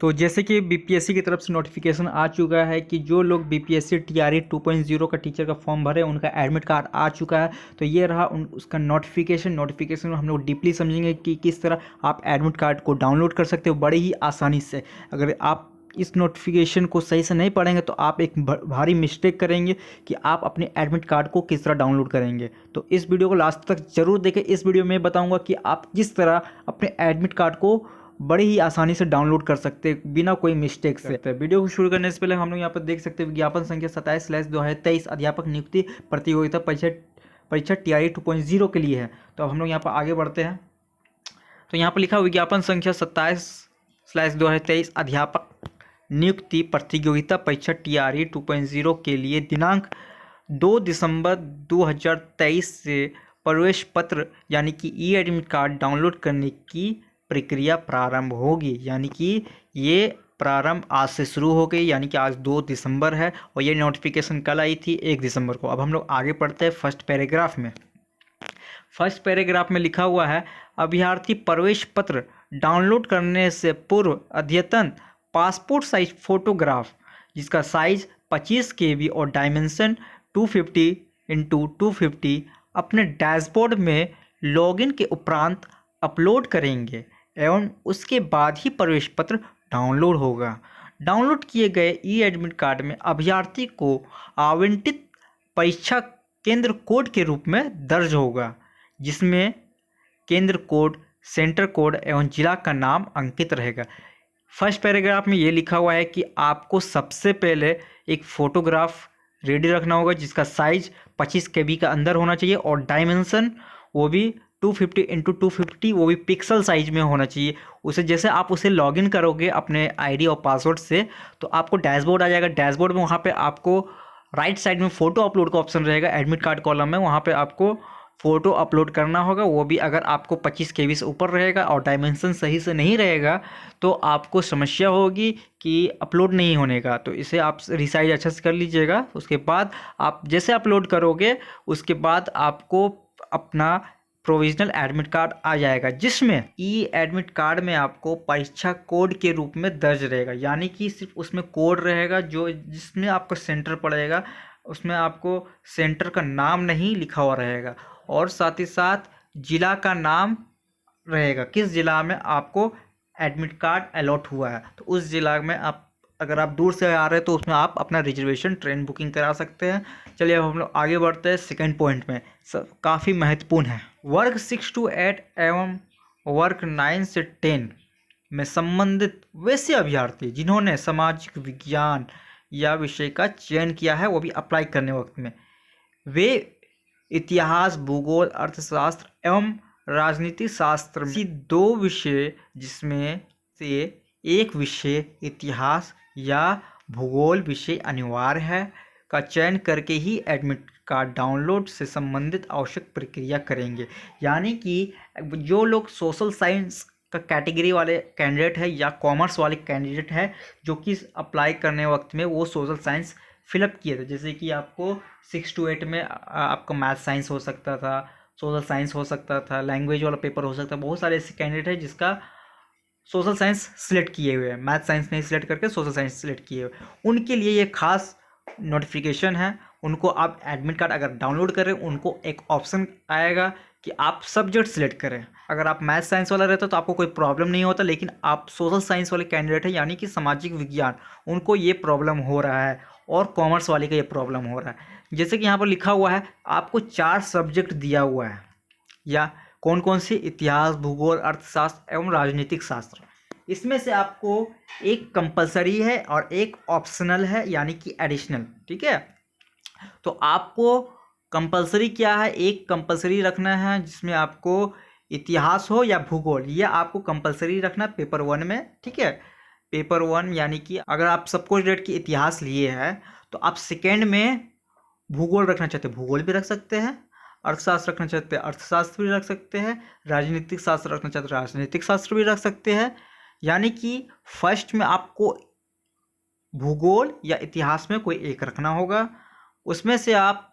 तो जैसे कि बीपीएससी की तरफ से नोटिफिकेशन आ चुका है कि जो लोग बीपीएससी टीआरई 2.0 का टीचर का फॉर्म भरे उनका एडमिट कार्ड आ चुका है। तो ये रहा उसका नोटिफिकेशन में हम लोग डीपली समझेंगे कि किस तरह आप एडमिट कार्ड को डाउनलोड कर सकते हो बड़े ही आसानी से। अगर आप इस नोटिफिकेशन को सही से नहीं पढ़ेंगे तो आप एक भारी मिस्टेक करेंगे कि आप अपने एडमिट कार्ड को किस तरह डाउनलोड करेंगे। तो इस वीडियो को लास्ट तक जरूर देखें। इस वीडियो में बताऊंगा कि आप किस तरह अपने एडमिट कार्ड को बड़ी ही आसानी से डाउनलोड कर सकते हैं बिना कोई मिस्टेक से। वीडियो को शुरू करने से पहले हम लोग यहाँ पर देख सकते हैं विज्ञापन संख्या 27/2023 अध्यापक नियुक्ति प्रतियोगिता परीक्षा टीआरई 2.0 के लिए है। तो अब हम लोग यहाँ पर आगे बढ़ते हैं। तो यहाँ पर लिखा विज्ञापन संख्या 27/2023 अध्यापक नियुक्ति प्रतियोगिता परीक्षा टीआरई 2.0 के लिए दिनांक 2 दिसंबर 2023 से प्रवेश पत्र यानी कि ई एडमिट कार्ड डाउनलोड करने की प्रक्रिया प्रारंभ होगी। यानी कि ये प्रारंभ आज से शुरू हो गई, यानी कि आज 2 दिसंबर है और ये नोटिफिकेशन कल आई थी 1 दिसंबर को। अब हम लोग आगे पढ़ते हैं फर्स्ट पैराग्राफ में। फर्स्ट पैराग्राफ में लिखा हुआ है अभ्यर्थी प्रवेश पत्र डाउनलोड करने से पूर्व अद्यतन पासपोर्ट साइज फोटोग्राफ जिसका साइज 25 KB और डायमेंशन 250x250 अपने डैशबोर्ड में लॉगिन के उपरांत अपलोड करेंगे एवं उसके बाद ही प्रवेश पत्र डाउनलोड होगा। डाउनलोड किए गए ई एडमिट कार्ड में अभ्यर्थी को आवंटित परीक्षा केंद्र कोड के रूप में दर्ज होगा, जिसमें केंद्र कोड, सेंटर कोड एवं जिला का नाम अंकित रहेगा। फर्स्ट पैराग्राफ में ये लिखा हुआ है कि आपको सबसे पहले एक फ़ोटोग्राफ रेडी रखना होगा जिसका साइज 25 KB का अंदर होना चाहिए और डायमेंशन वो भी 250x250 वो भी पिक्सल साइज में होना चाहिए। उसे जैसे आप उसे लॉगिन करोगे अपने आईडी और पासवर्ड से तो आपको डैशबोर्ड आ जाएगा। डैशबोर्ड में वहाँ पे आपको राइट साइड में फ़ोटो अपलोड का ऑप्शन रहेगा। एडमिट कार्ड कॉलम में वहाँ पे आपको फ़ोटो अपलोड करना होगा। वो भी अगर आपको 25 KB से ऊपर रहेगा और डायमेंशन सही से नहीं रहेगा तो आपको समस्या होगी कि अपलोड नहीं होने का। तो इसे आप रिसाइज अच्छे से कर लीजिएगा। उसके बाद आप जैसे अपलोड करोगे उसके बाद आपको अपना प्रोविजनल एडमिट कार्ड आ जाएगा, जिसमें ई एडमिट कार्ड में आपको परीक्षा कोड के रूप में दर्ज रहेगा। यानी कि सिर्फ उसमें कोड रहेगा जो जिसमें आपका सेंटर पड़ेगा, उसमें आपको सेंटर का नाम नहीं लिखा हुआ रहेगा और साथ ही साथ जिला का नाम रहेगा, किस जिला में आपको एडमिट कार्ड अलॉट हुआ है। तो उस जिला में आप अगर आप दूर से आ रहे हैं तो उसमें आप अपना रिजर्वेशन ट्रेन बुकिंग करा सकते हैं। चलिए अब हम लोग आगे बढ़ते हैं सेकंड पॉइंट में, काफ़ी महत्वपूर्ण है। वर्ग 6 to 8 एवं वर्ग 9 से 10 में संबंधित वैसे अभ्यर्थी जिन्होंने सामाजिक विज्ञान या विषय का चयन किया है, वो भी अप्लाई करने वक्त में वे इतिहास, भूगोल, अर्थशास्त्र एवं राजनीति शास्त्र में 2 विषय जिसमें से एक विषय इतिहास या भूगोल विषय अनिवार्य है का चयन करके ही एडमिट कार्ड डाउनलोड से संबंधित आवश्यक प्रक्रिया करेंगे। यानी कि जो लोग सोशल साइंस का कैटेगरी वाले कैंडिडेट है या कॉमर्स वाले कैंडिडेट है जो कि अप्लाई करने वक्त में वो सोशल साइंस फिलअप किए थे, जैसे कि आपको 6 to 8 में आपका मैथ साइंस हो सकता था, सोशल साइंस हो सकता था, लैंग्वेज वाला पेपर हो सकता था। बहुत सारे ऐसे कैंडिडेट है जिसका सोशल साइंस सिलेक्ट किए हुए हैं, मैथ साइंस नहीं सिलेक्ट करके सोशल साइंस सिलेक्ट किए हुए, उनके लिए ये खास नोटिफिकेशन है। उनको आप एडमिट कार्ड अगर डाउनलोड करें उनको एक ऑप्शन आएगा कि आप सब्जेक्ट सिलेक्ट करें। अगर आप मैथ साइंस वाला रहता तो आपको कोई प्रॉब्लम नहीं होता, लेकिन आप सोशल साइंस वाले कैंडिडेट हैं यानी कि सामाजिक विज्ञान, उनको ये प्रॉब्लम हो रहा है और कॉमर्स वाले का ये प्रॉब्लम हो रहा है। जैसे कि यहाँ पर लिखा हुआ है आपको 4 सब्जेक्ट दिया हुआ है, या कौन कौन से, इतिहास, भूगोल, अर्थशास्त्र एवं राजनीतिक शास्त्र। इसमें से आपको एक कंपलसरी है और एक ऑप्शनल है यानी कि एडिशनल, ठीक है। तो आपको कंपलसरी क्या है, एक कंपलसरी रखना है जिसमें आपको इतिहास हो या भूगोल, ये आपको कंपलसरी रखना पेपर 1 में, ठीक है। पेपर 1 यानी कि अगर आप सबको रेट की इतिहास लिए हैं तो आप सेकेंड में भूगोल रखना चाहते हैं भूगोल भी रख सकते हैं, अर्थशास्त्र रखना चाहते हैं अर्थशास्त्र भी रख सकते हैं, राजनीतिक शास्त्र रखना चाहते हैं राजनीतिक शास्त्र भी रख सकते हैं। यानी कि फर्स्ट में आपको भूगोल या इतिहास में कोई एक रखना होगा, उसमें से आप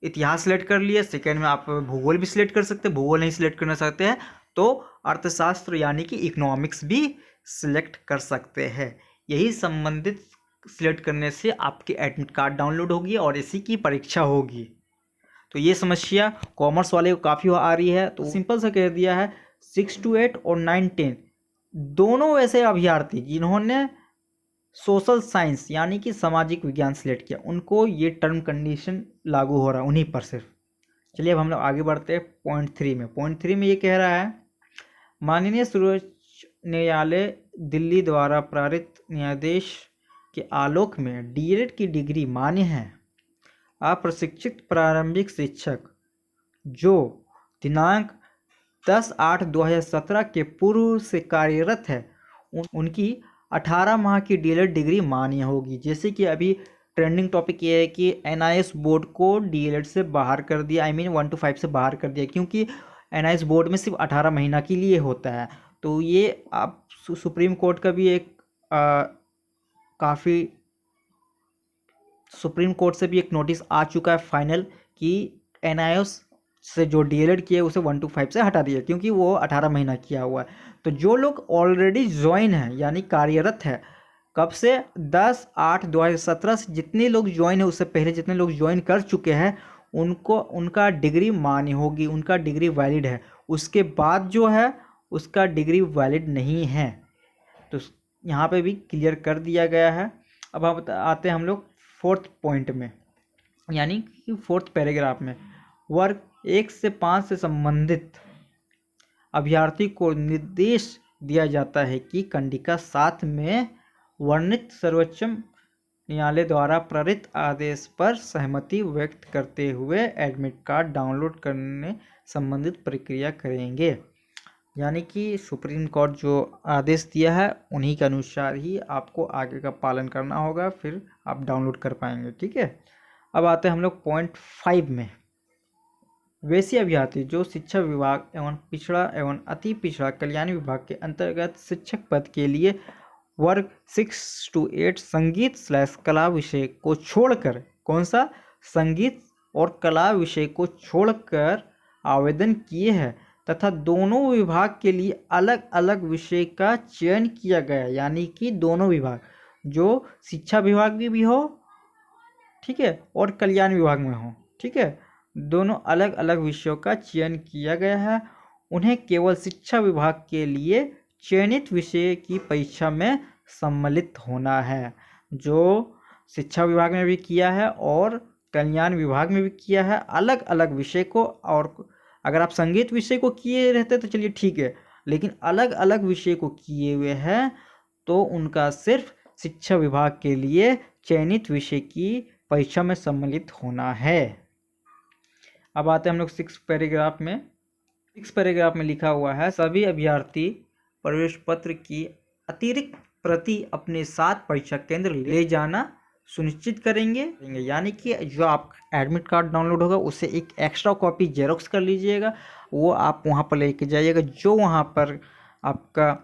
इतिहास सिलेक्ट कर लिए, सेकेंड में आप भूगोल भी सिलेक्ट कर सकते हैं, भूगोल नहीं सिलेक्ट करना चाहते हैं तो अर्थशास्त्र यानी कि इकोनॉमिक्स भी सिलेक्ट कर सकते हैं। यही संबंधित सिलेक्ट करने से आपकी एडमिट कार्ड डाउनलोड होगी और इसी की परीक्षा होगी। तो ये समस्या कॉमर्स वाले को काफ़ी आ रही है, तो सिंपल सा कह दिया है 6 to 8 और 9 10 दोनों वैसे अभ्यर्थी जिन्होंने सोशल साइंस यानी कि सामाजिक विज्ञान सिलेक्ट किया, उनको ये टर्म कंडीशन लागू हो रहा है उन्हीं पर सिर्फ। चलिए अब हम लोग आगे बढ़ते हैं पॉइंट 3 में। पॉइंट 3 में ये कह रहा है, माननीय सर्वोच्च न्यायालय दिल्ली द्वारा पारित न्यायाधीश के आलोक में डीएलएड की डिग्री मान्य है। अप्रशिक्षित प्रारंभिक शिक्षक जो दिनांक 10/8/2017 के पूर्व से कार्यरत है उनकी 18 माह की डीएलएड डिग्री मान्य होगी। जैसे कि अभी ट्रेंडिंग टॉपिक ये है कि एनआईएस बोर्ड को डीएलएड से बाहर कर दिया, 1 to 5 से बाहर कर दिया, क्योंकि एनआईएस बोर्ड में सिर्फ 18 महीना के लिए होता है। तो ये आप सुप्रीम कोर्ट का भी एक काफ़ी सुप्रीम कोर्ट से भी एक नोटिस आ चुका है फाइनल कि एनआईएस से जो डीएलएड किए उसे 1 to 5 से हटा दिया, क्योंकि वो 18 महीना किया हुआ है। तो जो लोग ऑलरेडी ज्वाइन है यानी कार्यरत है, कब से 10/8/2017 से जितने लोग ज्वाइन है, उससे पहले जितने लोग ज्वाइन कर चुके हैं उनको उनका डिग्री मान्य होगी, उनका डिग्री वैलिड है। उसके बाद जो है उसका डिग्री वैलिड नहीं है। तो यहाँ पे भी क्लियर कर दिया गया है। अब आप आते हैं हम लोग 4th पॉइंट में, यानी कि 4th पैराग्राफ में। वर्ग 1 से 5 से संबंधित अभ्यर्थी को निर्देश दिया जाता है कि कंडिका 7 में वर्णित सर्वोच्च न्यायालय द्वारा प्रेरित आदेश पर सहमति व्यक्त करते हुए एडमिट कार्ड डाउनलोड करने संबंधित प्रक्रिया करेंगे। यानी कि सुप्रीम कोर्ट जो आदेश दिया है उन्हीं के अनुसार ही आपको आगे का पालन करना होगा, फिर आप डाउनलोड कर पाएंगे। ठीक है, अब आते हैं हम लोग पॉइंट 5 में। वैसे अभ्यर्थी जो शिक्षा विभाग एवं पिछड़ा एवं अति पिछड़ा कल्याण विभाग के अंतर्गत शिक्षक पद के लिए वर्ग 6 to 8 संगीत/कला विषय को छोड़कर, कौन सा, संगीत और कला विषय को छोड़कर आवेदन किए हैं तथा दोनों विभाग के लिए अलग अलग विषय का चयन किया गया, यानी कि दोनों विभाग, जो शिक्षा विभाग में भी हो, ठीक है, और कल्याण विभाग में हो, ठीक है, दोनों अलग अलग विषयों का चयन किया गया है। उन्हें केवल शिक्षा विभाग के लिए चयनित विषय की परीक्षा में सम्मिलित होना है। जो शिक्षा विभाग में भी किया है और कल्याण विभाग में भी किया है अलग अलग विषय को, और अगर आप संगीत विषय को किए रहते तो चलिए ठीक है, लेकिन अलग अलग विषय को किए हुए हैं तो उनका सिर्फ शिक्षा विभाग के लिए चयनित विषय की परीक्षा में सम्मिलित होना है। अब आते हैं हम लोग 6 पैराग्राफ में। 6 पैराग्राफ में लिखा हुआ है, सभी अभ्यर्थी प्रवेश पत्र की अतिरिक्त प्रति अपने साथ परीक्षा केंद्र ले जाना सुनिश्चित करेंगे। यानी कि जो आप एडमिट कार्ड डाउनलोड होगा उससे एक एक्स्ट्रा कॉपी जेरोक्स कर लीजिएगा, वो आप वहाँ पर लेके जाइएगा। जो वहाँ पर आपका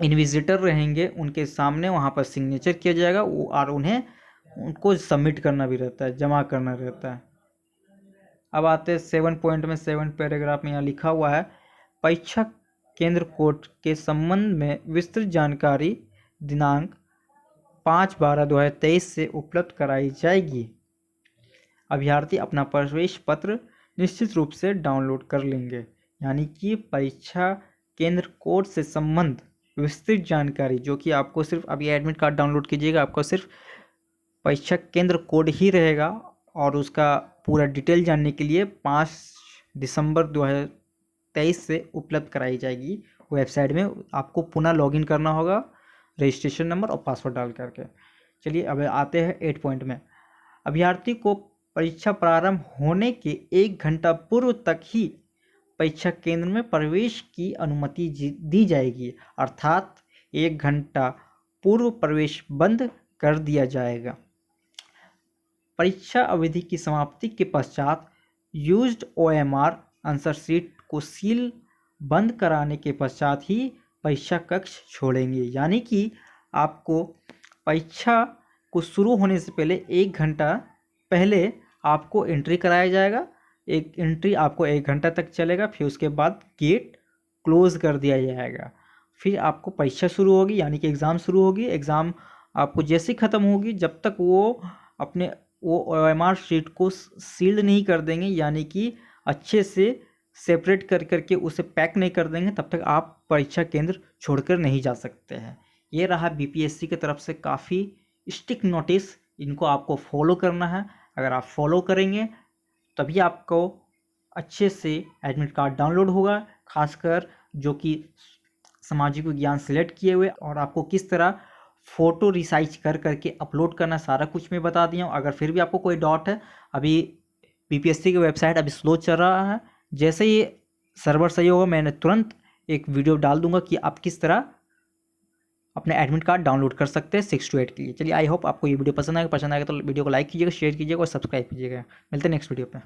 इन्विजिटर रहेंगे उनके सामने वहाँ पर सिग्नेचर किया जाएगा, वो और उनको सबमिट करना भी रहता है, जमा करना रहता है। अब आते हैं 7 पॉइंट में। 7 पैराग्राफ में यहाँ लिखा हुआ है, परीक्षा केंद्र कोड के संबंध में विस्तृत जानकारी दिनांक 5/12/2023 से उपलब्ध कराई जाएगी। अभ्यर्थी अपना प्रवेश पत्र निश्चित रूप से डाउनलोड कर लेंगे। यानी कि परीक्षा केंद्र कोड से संबंध विस्तृत जानकारी, जो कि आपको सिर्फ, अभी एडमिट कार्ड डाउनलोड कीजिएगा आपको सिर्फ परीक्षा केंद्र कोड ही रहेगा, और उसका पूरा डिटेल जानने के लिए 5 दिसंबर 2023 से उपलब्ध कराई जाएगी वेबसाइट में। आपको पुनः लॉगिन करना होगा रजिस्ट्रेशन नंबर और पासवर्ड डाल करके। चलिए अब आते हैं 8 पॉइंट में। अभ्यर्थी को परीक्षा प्रारंभ होने के 1 घंटा पूर्व तक ही परीक्षा केंद्र में प्रवेश की अनुमति दी जाएगी, अर्थात 1 घंटा पूर्व प्रवेश बंद कर दिया जाएगा। परीक्षा अवधि की समाप्ति के पश्चात यूज्ड OMR आंसर शीट को सील बंद कराने के पश्चात ही परीक्षा कक्ष छोड़ेंगे। यानी कि आपको परीक्षा को शुरू होने से पहले 1 घंटा पहले आपको एंट्री कराया जाएगा। एक एंट्री आपको 1 घंटा तक चलेगा, फिर उसके बाद गेट क्लोज कर दिया जाएगा। फिर आपको परीक्षा शुरू होगी, यानी कि एग्ज़ाम शुरू होगी। एग्ज़ाम आपको जैसे ही ख़त्म होगी, जब तक वो अपने वो OMR शीट को सील्ड नहीं कर देंगे, यानी कि अच्छे से सेपरेट कर करके उसे पैक नहीं कर देंगे, तब तक आप परीक्षा केंद्र छोड़कर नहीं जा सकते हैं। ये रहा BPSC की तरफ से काफ़ी स्ट्रिक्ट नोटिस, इनको आपको फॉलो करना है। अगर आप फॉलो करेंगे तभी आपको अच्छे से एडमिट कार्ड डाउनलोड होगा, खासकर जो कि सामाजिक विज्ञान सेलेक्ट किए हुए। और आपको किस तरह फ़ोटो रिसाइज कर करके अपलोड करना, सारा कुछ मैं बता दिया हूँ। अगर फिर भी आपको कोई डाउट है, अभी BPSC की वेबसाइट अभी स्लो चल रहा है, जैसे ही सर्वर सही होगा मैंने तुरंत एक वीडियो डाल दूंगा कि आप किस तरह अपने एडमिट कार्ड डाउनलोड कर सकते हैं 6 to 8 के लिए। चलिए, आई होप आपको ये वीडियो पसंद आएगा तो वीडियो को लाइक कीजिएगा, शेयर कीजिएगा और सब्सक्राइब कीजिएगा। मिलते हैं नेक्स्ट वीडियो पे।